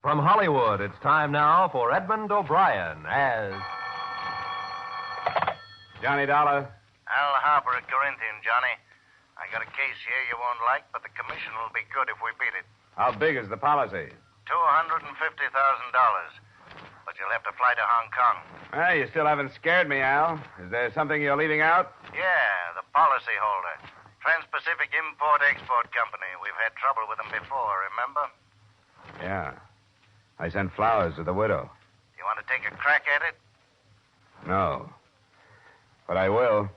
From Hollywood, it's time now for Edmund O'Brien as... Johnny Dollar. Al Harper at Corinthian, Johnny. I got a case here you won't like, but the commission will be good if we beat it. How big is the policy? $250,000. But you'll have to fly to Hong Kong. Well, you still haven't scared me, Al. Is there something you're leaving out? Yeah, the policyholder. Trans-Pacific Import-Export Company. We've had trouble with them before, remember? Yeah. I sent flowers to the widow. You want to take a crack at it? No. But I will.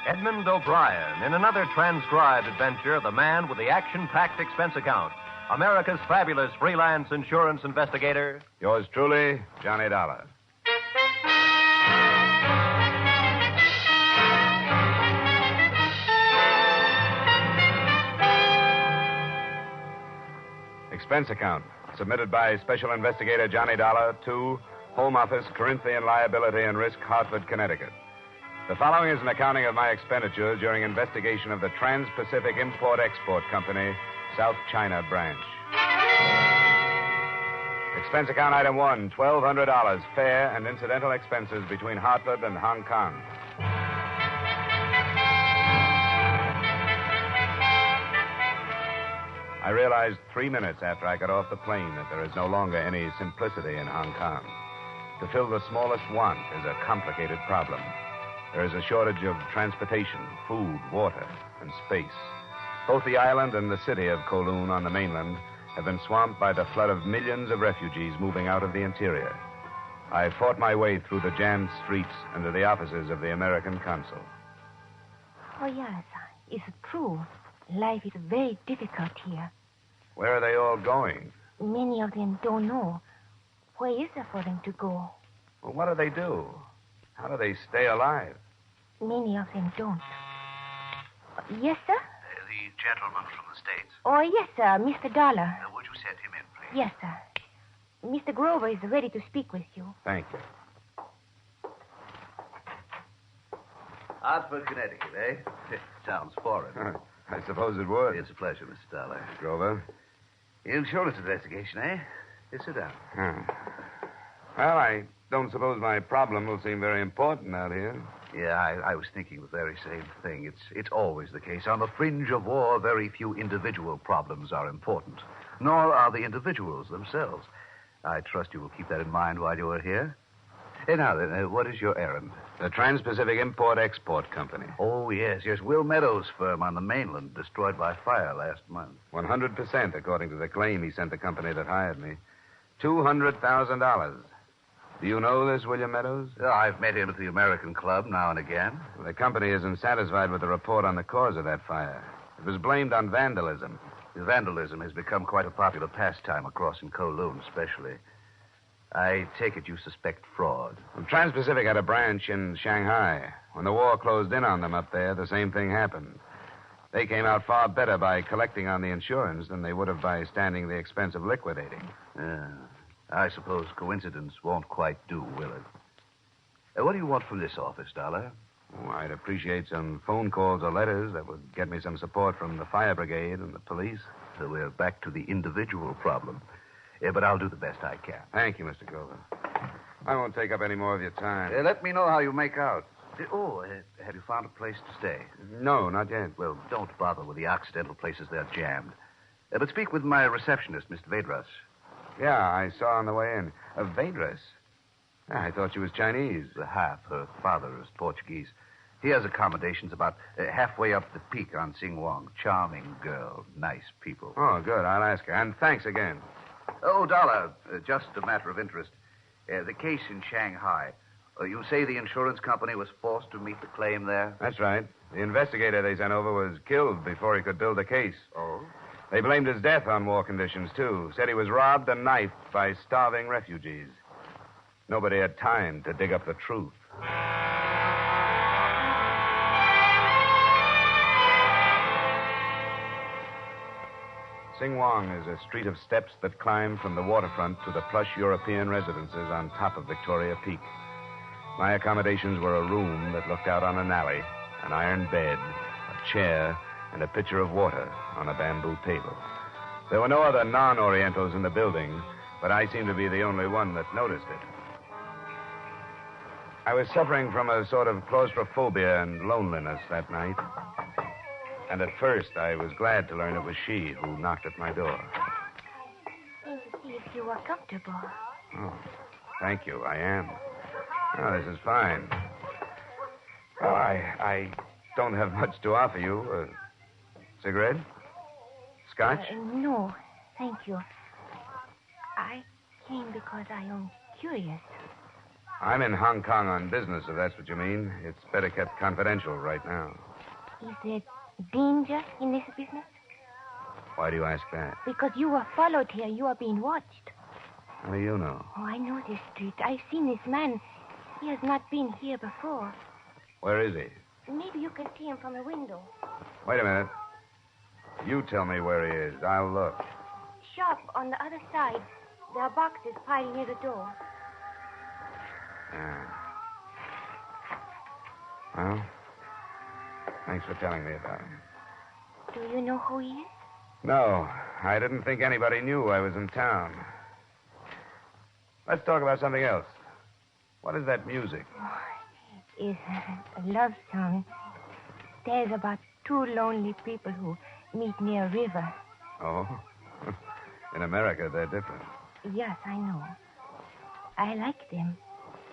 Edmund O'Brien in another transcribed adventure, The Man with the Action-Packed Expense Account. America's fabulous freelance insurance investigator. Yours truly, Johnny Dollar. Expense account. Submitted by Special Investigator Johnny Dollar to Home Office, Corinthian Liability and Risk, Hartford, Connecticut. The following is an accounting of my expenditures during investigation of the Trans-Pacific Import-Export Company, South China Branch. Expense account item 1, $1,200, fare and incidental expenses between Hartford and Hong Kong. I realized 3 minutes after I got off the plane that there is no longer any simplicity in Hong Kong. To fill the smallest want is a complicated problem. There is a shortage of transportation, food, water, and space. Both the island and the city of Kowloon on the mainland have been swamped by the flood of millions of refugees moving out of the interior. I fought my way through the jammed streets and to the offices of the American consul. Oh, yes. It's true. Life is very difficult here. Where are they all going? Many of them don't know. Where is there for them to go? Well, what do they do? How do they stay alive? Many of them don't. Yes, sir? The gentleman from the States. Oh, yes, sir. Mr. Dollar. Would you send him in, please? Yes, sir. Mr. Grover is ready to speak with you. Thank you. Hartford, Connecticut, eh? Sounds foreign. I suppose it would. It's a pleasure, Mr. Dollar. Grover. Insurance investigation, eh? Here, sit down. Well, I don't suppose my problem will seem very important out here. Yeah, I was thinking the very same thing. It's always the case. On the fringe of war, very few individual problems are important, nor are the individuals themselves. I trust you will keep that in mind while you are here. Hey, now then, what is your errand? The Trans-Pacific Import-Export Company. Oh, yes. Will Meadows' firm on the mainland, destroyed by fire last month. 100%, according to the claim he sent the company that hired me. $200,000. Do you know this, William Meadows? I've met him at the American Club now and again. The company isn't satisfied with the report on the cause of that fire. It was blamed on vandalism. Vandalism has become quite a popular pastime across in Kowloon, especially. I take it you suspect fraud. Well, Trans-Pacific had a branch in Shanghai. When the war closed in on them up there, the same thing happened. They came out far better by collecting on the insurance than they would have by standing the expense of liquidating. I suppose coincidence won't quite do, will it? What do you want from this office, Dollar? Oh, I'd appreciate some phone calls or letters that would get me some support from the fire brigade and the police. So we're back to the individual problem. But I'll do the best I can. Thank you, Mr. Grover. I won't take up any more of your time. Let me know how you make out. Have you found a place to stay? No, not yet. Well, don't bother with the accidental places. They're jammed. But speak with my receptionist, Mr. Vedras. Yeah, I saw on the way in. Vedras? I thought she was Chinese. Half. Her father is Portuguese. He has accommodations about halfway up the peak on Singwong. Charming girl. Nice people. Oh, good. I'll ask her. And thanks again. Oh, Dollar, just a matter of interest. The case in Shanghai. You say the insurance company was forced to meet the claim there? That's right. The investigator they sent over was killed before he could build the case. Oh? They blamed his death on war conditions, too. Said he was robbed and knifed by starving refugees. Nobody had time to dig up the truth. Singwong is a street of steps that climb from the waterfront to the plush European residences on top of Victoria Peak. My accommodations were a room that looked out on an alley, an iron bed, a chair, and a pitcher of water on a bamboo table. There were no other non-Orientals in the building, but I seemed to be the only one that noticed it. I was suffering from a sort of claustrophobia and loneliness that night. And at first, I was glad to learn it was she who knocked at my door. I came to see if you were comfortable. Oh, thank you. I am. Oh, this is fine. Oh, I don't have much to offer you. Cigarette? Scotch? No, thank you. I came because I am curious. I'm in Hong Kong on business, if that's what you mean. It's better kept confidential right now. Is there danger in this business? Why do you ask that? Because you were followed here. You are being watched. How do you know? Oh, I know this street. I've seen this man. He has not been here before. Where is he? Maybe you can see him from a window. Wait a minute. You tell me where he is. I'll look. Shop on the other side. There are boxes piled near the door. Yeah. Well, thanks for telling me about him. Do you know who he is? No, I didn't think anybody knew I was in town. Let's talk about something else. What is that music? It's a love song. There's about two lonely people who meet near a river. Oh? In America, they're different. Yes, I know. I like them.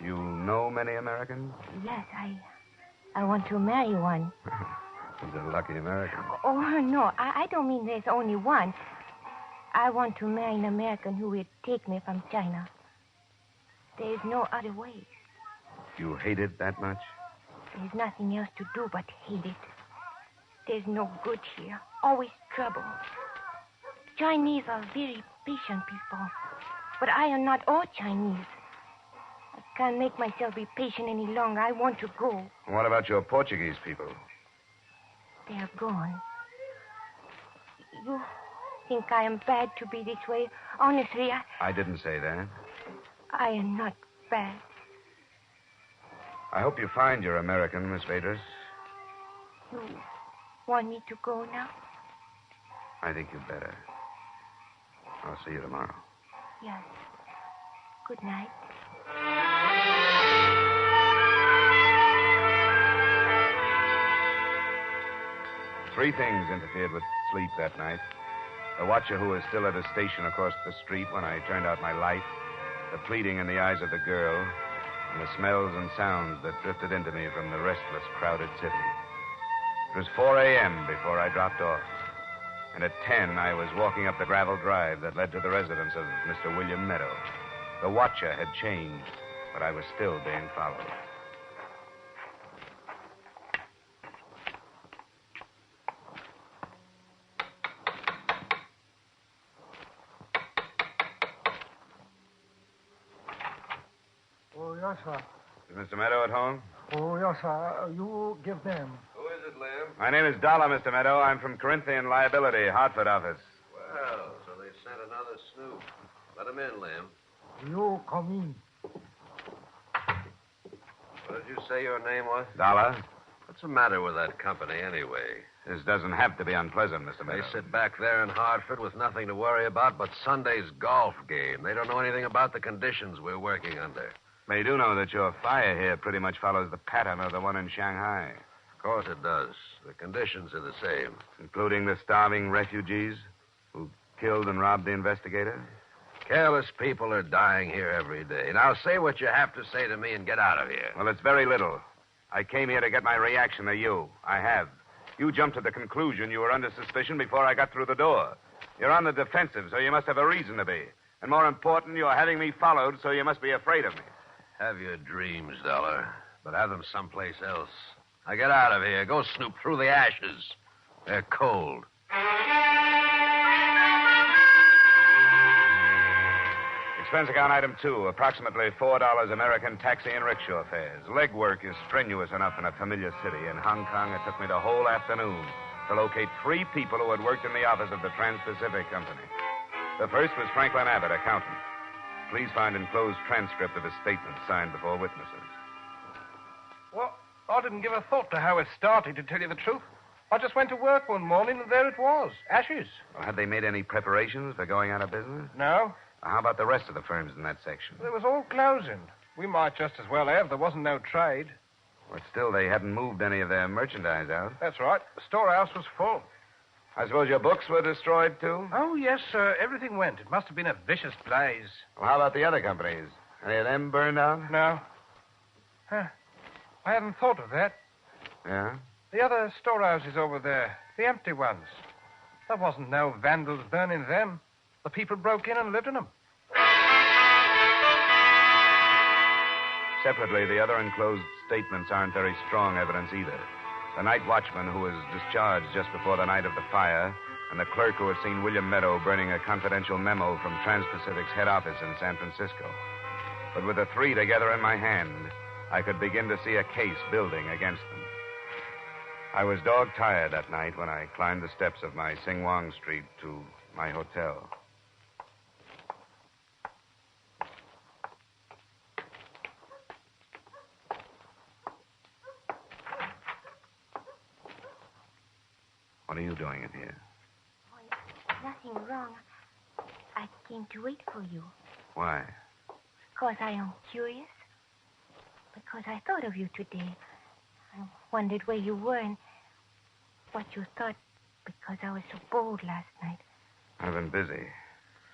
You know many Americans? Yes, I want to marry one. He's a lucky American. Oh, no, I don't mean there's only one. I want to marry an American who will take me from China. There's no other way. You hate it that much? There's nothing else to do but hate it. There's no good here. Always trouble. Chinese are very patient people. But I am not all Chinese. I can't make myself be patient any longer. I want to go. What about your Portuguese people? They're gone. You think I am bad to be this way? Honestly, I didn't say that. I am not bad. I hope you find your American, Miss Vaders. You want me to go now? I think you'd better. I'll see you tomorrow. Yes. Good night. Three things interfered with sleep that night. The watcher who was still at a station across the street when I turned out my light, the pleading in the eyes of the girl, and the smells and sounds that drifted into me from the restless, crowded city. It was 4 a.m. before I dropped off. And at 10, I was walking up the gravel drive that led to the residence of Mr. William Meadow. The watcher had changed, but I was still being followed. Oh, yes, sir. Is Mr. Meadow at home? Oh, yes, sir. You give them. Who is it, Lim? My name is Dollar, Mr. Meadow. I'm from Corinthian Liability, Hartford office. Well, so they sent another snoop. Let him in, Lim. You come in. What did you say your name was? Dollar? What's the matter with that company, anyway? This doesn't have to be unpleasant, Mr. They Meadow. sit back there in Hartford with nothing to worry about but Sunday's golf game. They don't know anything about the conditions we're working under. They do know that your fire here pretty much follows the pattern of the one in Shanghai, Of course it does. The conditions are the same. including the starving refugees who killed and robbed the investigator. Careless people are dying here every day. Now say what you have to say to me and get out of here. Well, it's very little. I came here to get my reaction to you. I have. You jumped to the conclusion you were under suspicion before I got through the door. You're on the defensive, so you must have a reason to be. And more important, you're having me followed, so you must be afraid of me. Have your dreams, Dollar, but have them someplace else. Now get out of here. Go snoop through the ashes. They're cold. Expense account item 2, approximately $4 American taxi and rickshaw fares. Legwork is strenuous enough in a familiar city. In Hong Kong, it took me the whole afternoon to locate 3 people who had worked in the office of the Trans-Pacific Company. The first was Franklin Abbott, accountant. Please find enclosed transcript of his statement signed before witnesses. Well, I didn't give a thought to how it started, to tell you the truth. I just went to work one morning, and there it was. Ashes. Well, had they made any preparations for going out of business? No. How about the rest of the firms in that section? It was all closing. We might just as well have. There wasn't no trade. But still, they hadn't moved any of their merchandise out. That's right. The storehouse was full. I suppose your books were destroyed, too? Oh, yes, sir. Everything went. It must have been a vicious blaze. Well, how about the other companies? Any of them burned out? No. Huh. I hadn't thought of that. Yeah? The other storehouses over there, the empty ones. There wasn't no vandals burning them. The people broke in and lived in them. Separately, the other enclosed statements aren't very strong evidence either. The night watchman who was discharged just before the night of the fire, and the clerk who had seen William Meadow burning a confidential memo from Trans-Pacific's head office in San Francisco. But with the three together in my hand, I could begin to see a case building against them. I was dog-tired that night when I climbed the steps of my Sing-Wong Street to my hotel. What are you doing in here? Oh, nothing wrong. I came to wait for you. Why? Because I am curious. Because I thought of you today. I wondered where you were and what you thought because I was so bold last night. I've been busy.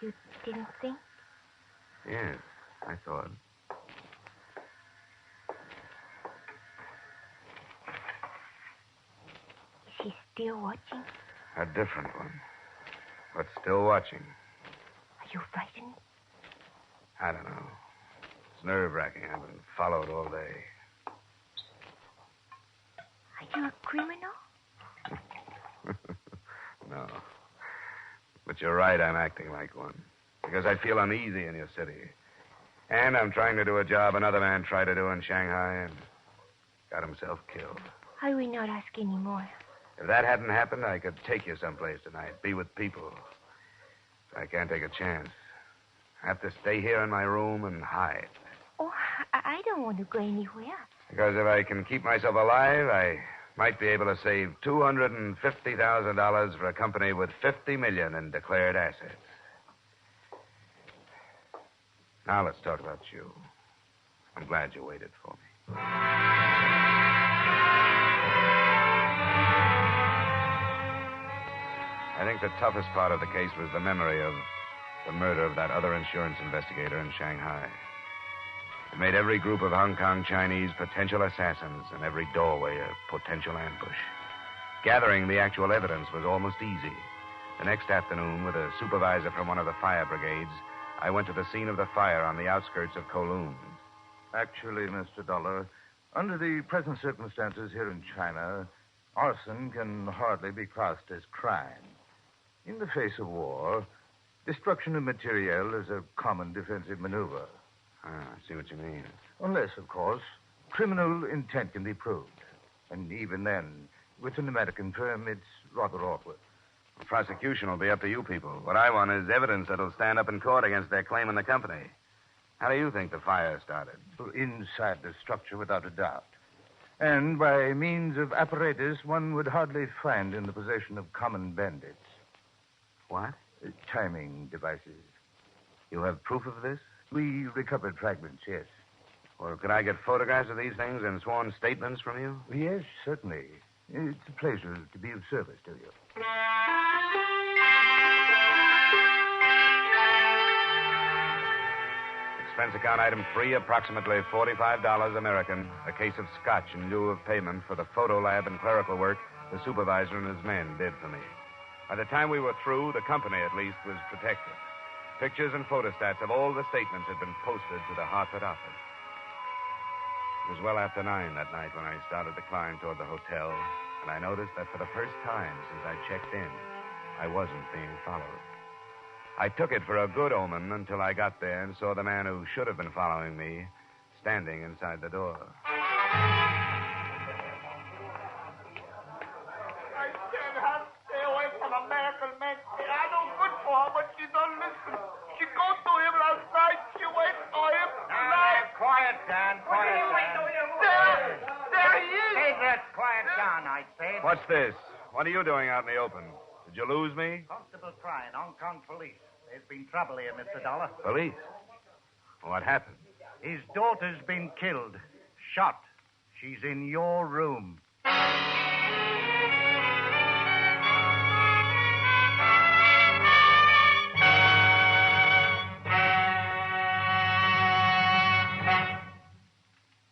You didn't think? Yes, I thought. Is he still watching? A different one. But still watching. Are you frightened? I don't know. It's nerve-wracking. I've been followed all day. Are you a criminal? No. But you're right, I'm acting like one. Because I feel uneasy in your city. And I'm trying to do a job another man tried to do in Shanghai and got himself killed. I will not ask any more. If that hadn't happened, I could take you someplace tonight, be with people. I can't take a chance. I have to stay here in my room and hide. Oh, I don't want to go anywhere. Because if I can keep myself alive, I might be able to save $250,000 for a company with $50 million in declared assets. Now let's talk about you. I'm glad you waited for me. I think the toughest part of the case was the memory of the murder of that other insurance investigator in Shanghai. It made every group of Hong Kong Chinese potential assassins and every doorway a potential ambush. Gathering the actual evidence was almost easy. The next afternoon, with a supervisor from one of the fire brigades, I went to the scene of the fire on the outskirts of Kowloon. Actually, Mr. Dollar, under the present circumstances here in China, arson can hardly be classed as crime. In the face of war, destruction of materiel is a common defensive maneuver. I see what you mean. Unless, of course, criminal intent can be proved. And even then, with an American firm, it's rather awkward. The prosecution will be up to you people. What I want is evidence that'll stand up in court against their claim in the company. How do you think the fire started? Inside the structure, without a doubt. And by means of apparatus one would hardly find in the possession of common bandits. What? Timing devices. You have proof of this? We recovered fragments, yes. Well, could I get photographs of these things and sworn statements from you? Yes, certainly. It's a pleasure to be of service to you. Expense account item 3, approximately $45 American. A case of scotch in lieu of payment for the photo lab and clerical work the supervisor and his men did for me. By the time we were through, the company, at least, was protected. Pictures and photostats of all the statements had been posted to the Hartford office. It was well after 9 that night when I started to climb toward the hotel, and I noticed that for the first time since I checked in, I wasn't being followed. I took it for a good omen until I got there and saw the man who should have been following me standing inside the door. I can't have to stay away from American men. I know good for her, but she don't listen. She go to him last night. She wait for him tonight. Quiet, John. Quiet, John. There he is. Hey, that quiet down, I said. What's this? What are you doing out in the open? Did you lose me? Constable Prine, Hong Kong police. There's been trouble here, Mr. Dollar. Police? What happened? His daughter's been killed. Shot. She's in your room.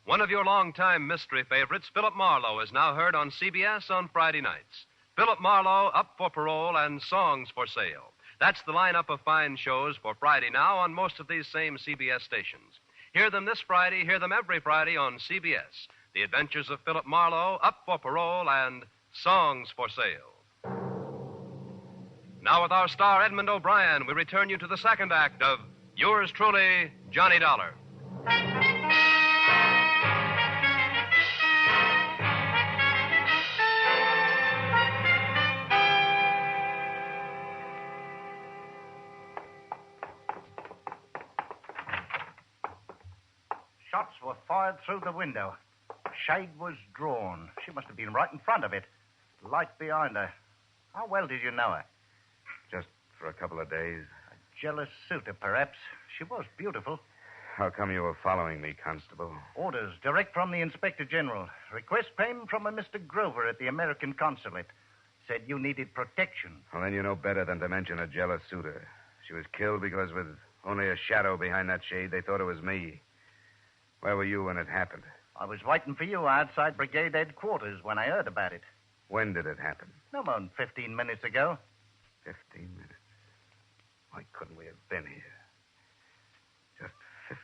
One of your longtime mystery favorites, Philip Marlowe, is now heard on CBS on Friday nights. Philip Marlowe, Up for Parole, and Songs for Sale. That's the lineup of fine shows for Friday now on most of these same CBS stations. Hear them this Friday, hear them every Friday on CBS. The Adventures of Philip Marlowe, Up for Parole, and Songs for Sale. Now with our star Edmund O'Brien, we return you to the second act of Yours Truly, Johnny Dollar. Shots were fired through the window. Shade was drawn. She must have been right in front of it. Light behind her. How well did you know her? Just for a couple of days. A jealous suitor, perhaps. She was beautiful. How come you were following me, Constable? Orders direct from the Inspector General. Request came from a Mr. Grover at the American consulate. Said you needed protection. Well, then you know better than to mention a jealous suitor. She was killed because with only a shadow behind that shade, they thought it was me. Where were you when it happened? I was waiting for you outside brigade headquarters when I heard about it. When did it happen? No more than 15 minutes ago. 15 minutes. Why couldn't we have been here? Just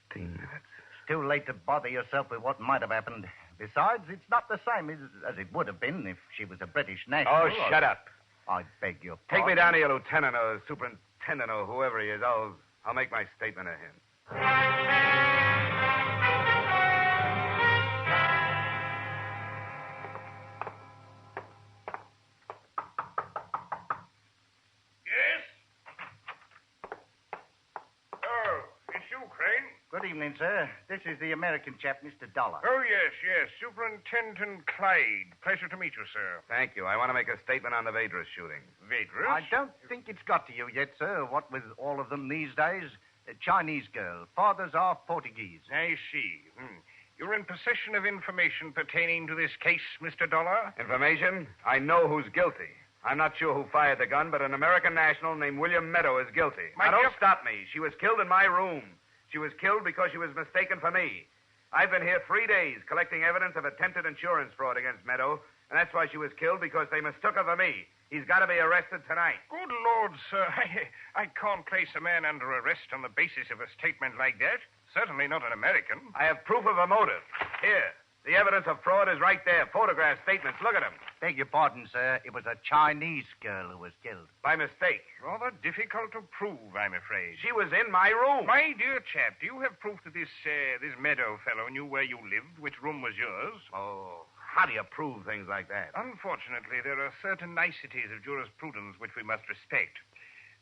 15 minutes. It's too late to bother yourself with what might have happened. Besides, it's not the same as it would have been if she was a British national. Oh, shut up. I beg your Take pardon. me down to your lieutenant or superintendent or whoever he is. I'll make my statement of him. Good evening, sir. This is the American chap, Mr. Dollar. Oh, yes. Superintendent Clyde. Pleasure to meet you, sir. Thank you. I want to make a statement on the Vadrus shooting. Vadrus? I don't think it's got to you yet, sir. What with all of them these days? A Chinese girl. Fathers are Portuguese. I see. You're in possession of information pertaining to this case, Mr. Dollar? Information? I know who's guilty. I'm not sure who fired the gun, but an American national named William Meadow is guilty. Now, don't stop me. She was killed in my room. She was killed because she was mistaken for me. I've been here 3 days collecting evidence of attempted insurance fraud against Meadow, and that's why she was killed, because they mistook her for me. He's got to be arrested tonight. Good Lord, sir. I can't place a man under arrest on the basis of a statement like that. Certainly not an American. I have proof of a motive. Here. The evidence of fraud is right there. Photographs, statements. Look at them. Beg your pardon, sir. It was a Chinese girl who was killed. By mistake. Rather difficult to prove, I'm afraid. She was in my room. My dear chap, do you have proof that this Meadow fellow knew where you lived, which room was yours? Oh, how do you prove things like that? Unfortunately, there are certain niceties of jurisprudence which we must respect.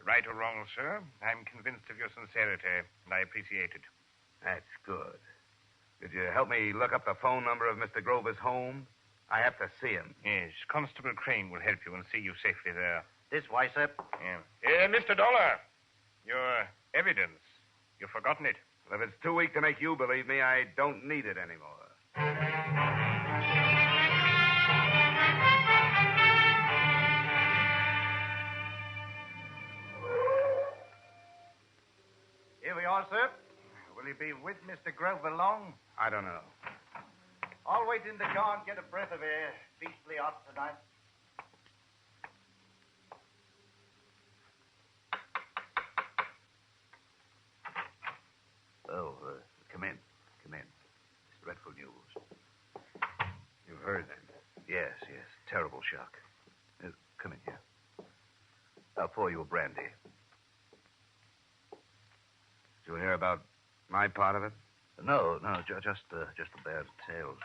Right or wrong, sir, I'm convinced of your sincerity, and I appreciate it. That's good. Could you help me look up the phone number of Mr. Grover's home? I have to see him. Yes, Constable Crane will help you and see you safely there. This way, sir. Yeah. Mr. Dollar, your evidence. You've forgotten it. Well, if it's too weak to make you believe me, I don't need it anymore. Here we are, sir. Will you be with Mr. Grover long? I don't know. I'll wait in the car and get a breath of air. Beastly hot tonight. Oh, come in. Come in. It's dreadful news. You've heard then? Yes. Terrible shock. Come in here. I'll pour you a brandy. Did you hear about my part of it? No, just the bad tales.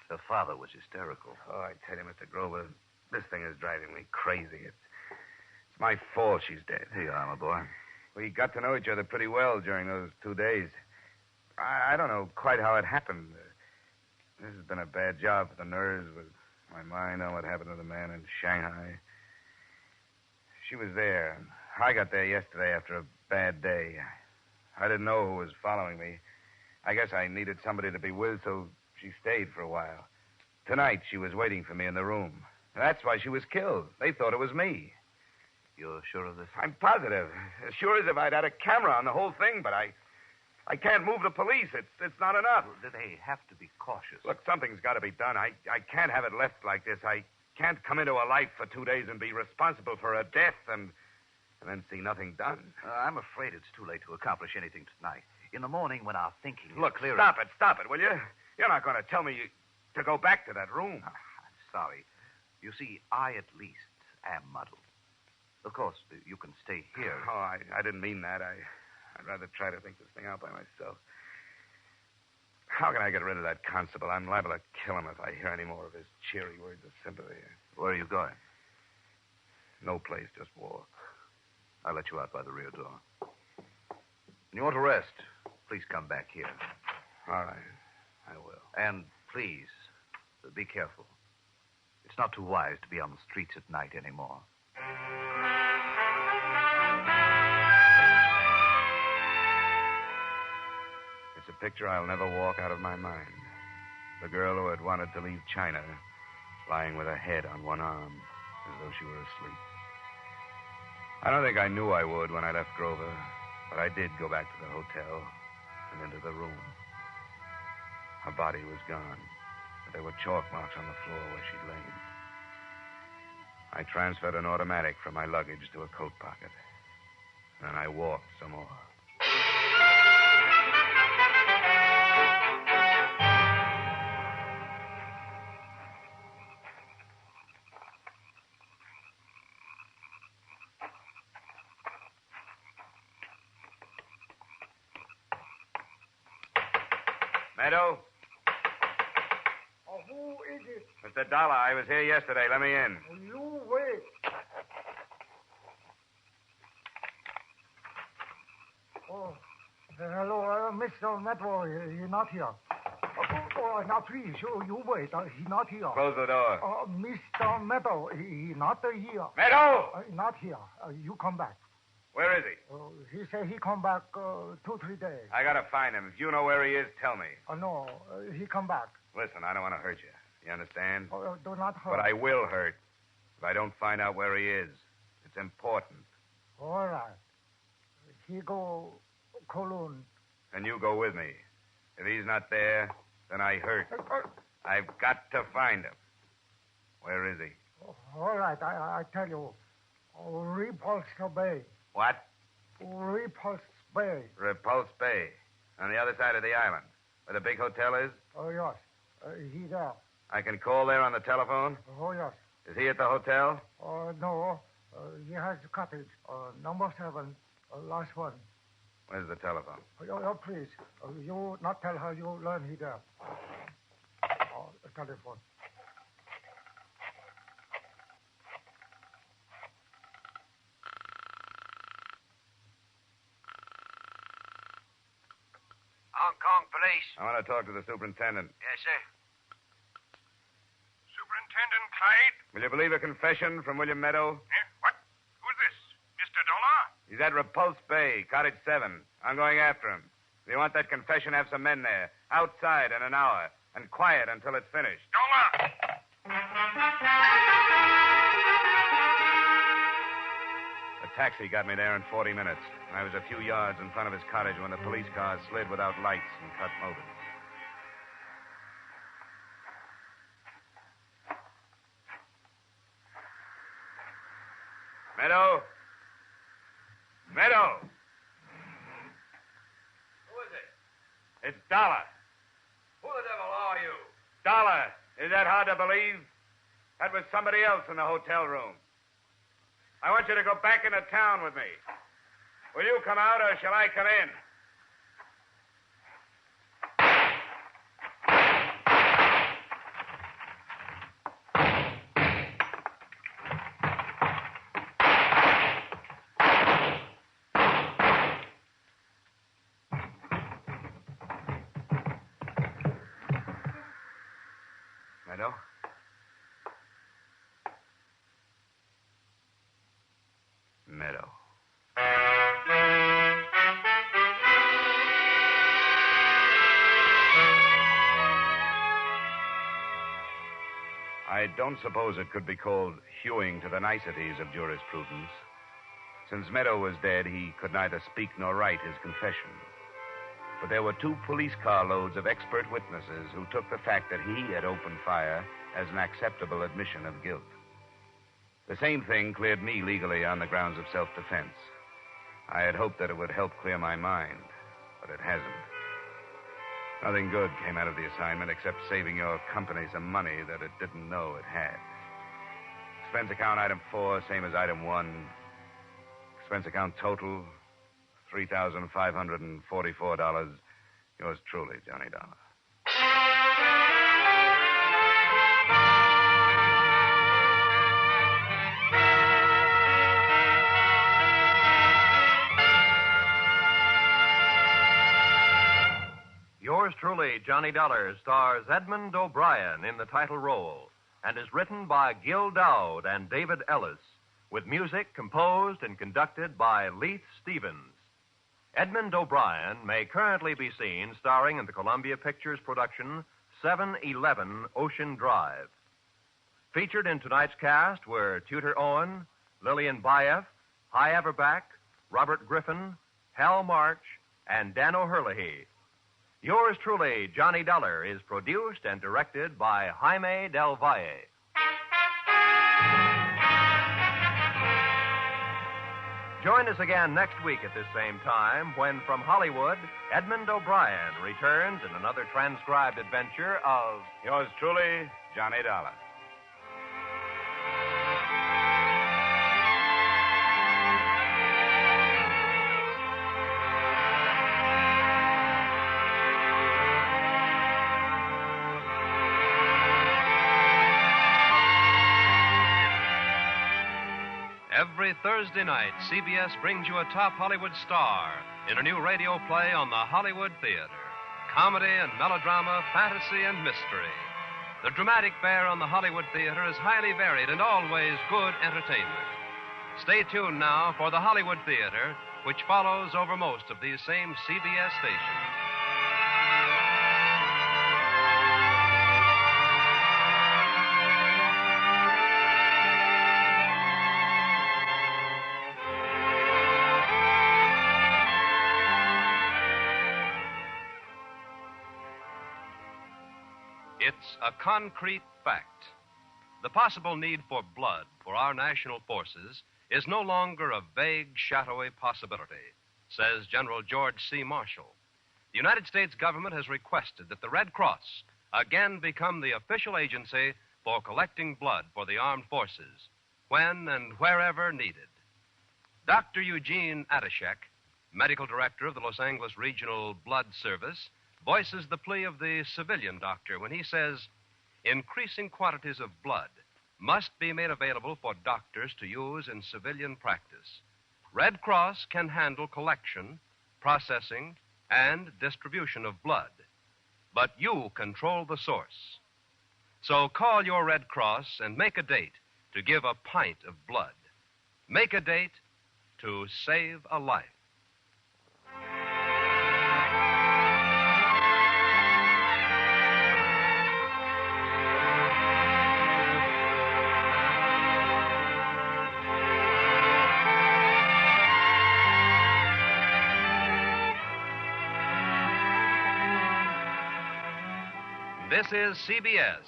Her father was hysterical. Oh, I tell you, Mr. Grover, this thing is driving me crazy. It's my fault she's dead. Here you are, my boy. We got to know each other pretty well during those 2 days. I don't know quite how it happened. This has been a bad job for the nerves, but my mind on what happened to the man in Shanghai. She was there. I got there yesterday after a bad day. I didn't know who was following me. I guess I needed somebody to be with, so she stayed for a while. Tonight, she was waiting for me in the room. That's why she was killed. They thought it was me. You're sure of this? I'm positive. As sure as if I'd had a camera on the whole thing, but I can't move the police. It's not enough. Well, they have to be cautious. Look, something's got to be done. I can't have it left like this. I can't come into a life for 2 days and be responsible for a death and then see nothing done. I'm afraid it's too late to accomplish anything tonight. In the morning, when our thinking is Look, clearer... stop it, will you? You're not going to tell me to go back to that room. I'm sorry. You see, I at least am muddled. Of course, you can stay here. Oh, I didn't mean that. I'd rather try to think this thing out by myself. How can I get rid of that constable? I'm liable to kill him if I hear any more of his cheery words of sympathy. Where are you going? No place, just walk. I'll let you out by the rear door. When you want to rest, please come back here. All right. I will. And please, be careful. It's not too wise to be on the streets at night anymore. It's a picture I'll never walk out of my mind. The girl who had wanted to leave China, lying with her head on one arm, as though she were asleep. I don't think I knew I would when I left Grover, but I did go back to the hotel and into the room. Her body was gone, but there were chalk marks on the floor where she'd lain. I transferred an automatic from my luggage to a coat pocket. Then I walked some more. Meadow? Oh, who is it? Mr. Dollar, I was here yesterday. Let me in. You wait. Oh, hello, Mr. Metro. He's not here. Now, please, you wait. He's not here. Close the door. Mr. Meadow, he's not here. Meadow! Not here. You come back. Where is he? He said he come back 2-3 days. I gotta find him. If you know where he is, tell me. No, he come back. Listen, I don't want to hurt you. You understand? Do not hurt. But I will hurt if I don't find out where he is. It's important. All right. He go Kowloon. And you go with me. If he's not there, then I hurt. I've got to find him. Where is he? All right, I tell you. Repulse Bay. What? Repulse Bay. Repulse Bay. On the other side of the island. Where the big hotel is? Oh, yes. He's there. I can call there on the telephone? Oh, yes. Is he at the hotel? No. He has a cottage. Number 7. Last one. Where's the telephone? Please. You not tell her you learn he there. The telephone. Hong Kong police. I want to talk to the superintendent. Yes, sir. Superintendent Clyde? Will you believe a confession from William Meadow? What? Who's this? Mr. Dollar? He's at Repulse Bay, Cottage 7. I'm going after him. If you want that confession, have some men there. Outside in an hour. And quiet until it's finished. Dollar! The taxi got me there in 40 minutes. I was a few yards in front of his cottage when the police car slid without lights and cut motors. Meadow? Meadow! Who is it? It's Dollar. Who the devil are you? Dollar. Is that hard to believe? That was somebody else in the hotel room. I want you to go back into town with me. Will you come out or shall I come in? Meadow? Meadow. I don't suppose it could be called hewing to the niceties of jurisprudence. Since Meadow was dead, he could neither speak nor write his confession. But there were 2 police car loads of expert witnesses who took the fact that he had opened fire as an acceptable admission of guilt. The same thing cleared me legally on the grounds of self-defense. I had hoped that it would help clear my mind, but it hasn't. Nothing good came out of the assignment except saving your company some money that it didn't know it had. Expense account item 4, same as item 1. Expense account total, $3,544. Yours truly, Johnny Dollar. Yours truly, Johnny Dollar, stars Edmund O'Brien in the title role and is written by Gil Dowd and David Ellis, with music composed and conducted by Leith Stevens. Edmund O'Brien may currently be seen starring in the Columbia Pictures production 711 Ocean Drive. Featured in tonight's cast were Tudor Owen, Lillian Baeff, Hy Averback, Robert Griffin, Hal March, and Dan O'Herlihy. Yours truly, Johnny Dollar, is produced and directed by Jaime Del Valle. Join us again next week at this same time when, from Hollywood, Edmund O'Brien returns in another transcribed adventure of Yours truly, Johnny Dollar. Every Thursday night, CBS brings you a top Hollywood star in a new radio play on the Hollywood Theater. Comedy and melodrama, fantasy and mystery. The dramatic fare on the Hollywood Theater is highly varied and always good entertainment. Stay tuned now for the Hollywood Theater, which follows over most of these same CBS stations. It's a concrete fact. The possible need for blood for our national forces is no longer a vague, shadowy possibility, says General George C. Marshall. The United States government has requested that the Red Cross again become the official agency for collecting blood for the armed forces, when and wherever needed. Dr. Eugene Adashek, medical director of the Los Angeles Regional Blood Service, voices the plea of the civilian doctor when he says increasing quantities of blood must be made available for doctors to use in civilian practice. Red Cross can handle collection, processing, and distribution of blood, but you control the source. So call your Red Cross and make a date to give a pint of blood. Make a date to save a life. This is CBS,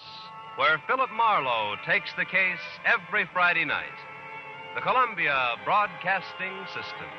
where Philip Marlowe takes the case every Friday night. The Columbia Broadcasting System.